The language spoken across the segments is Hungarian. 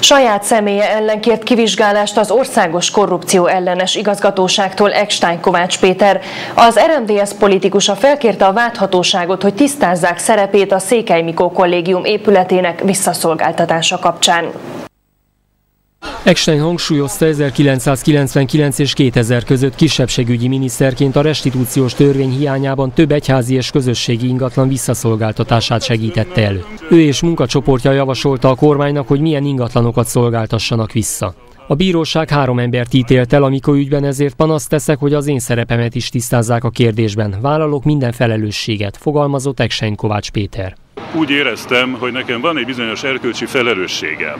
Saját személye ellen kért kivizsgálást az Országos Korrupció Ellenes Igazgatóságtól Eckstein Kovács Péter. Az RMDSZ politikusa felkérte a vádhatóságot, hogy tisztázzák szerepét a Székely Mikó Kollégium épületének visszaszolgáltatása kapcsán. Eckstein hangsúlyozta, 1999 és 2000 között kisebbségügyi miniszterként a restitúciós törvény hiányában több egyházi és közösségi ingatlan visszaszolgáltatását segítette elő. Ő és munkacsoportja javasolta a kormánynak, hogy milyen ingatlanokat szolgáltassanak vissza. A bíróság 3 embert ítélt el a Mikó ügyben, ezért panaszt teszek, hogy az én szerepemet is tisztázzák a kérdésben. Vállalok minden felelősséget, fogalmazott Eckstein Kovács Péter. Úgy éreztem, hogy nekem van egy bizonyos erkölcsi felelősségem,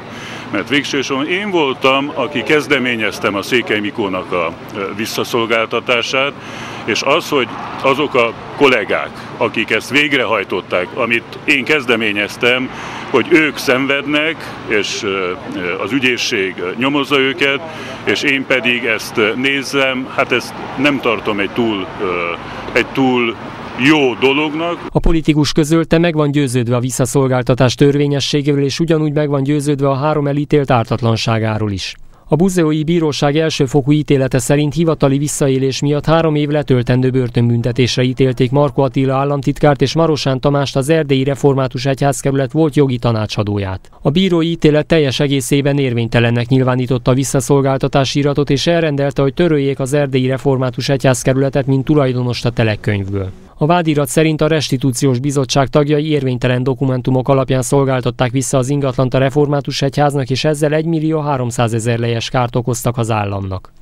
mert végsősorban én voltam, aki kezdeményeztem a Székely Mikónak a visszaszolgáltatását, és az, hogy azok a kollégák, akik ezt végrehajtották, amit én kezdeményeztem, hogy ők szenvednek, és az ügyészség nyomozza őket, és én pedig ezt nézzem, hát ezt nem tartom egy túl jó dolognak. A politikus közölte, meg van győződve a visszaszolgáltatás törvényességéről, és ugyanúgy meg van győződve a 3 elítélt ártatlanságáról is. A Buzeói Bíróság elsőfokú ítélete szerint hivatali visszaélés miatt 3 év letöltendő börtönbüntetésre ítélték Markó Attila államtitkárt és Marosán Tamást, az Erdélyi Református Egyházkerület volt jogi tanácsadóját. A bírói ítélet teljes egészében érvénytelennek nyilvánította a visszaszolgáltatási iratot, és elrendelte, hogy töröljék az Erdélyi Református Egyházkerületet, mint tulajdonost a telekkönyvből. A vádirat szerint a Restitúciós Bizottság tagjai érvénytelen dokumentumok alapján szolgáltatták vissza az ingatlant a Református Egyháznak, és ezzel 1.300.000 lejes kárt okoztak az államnak.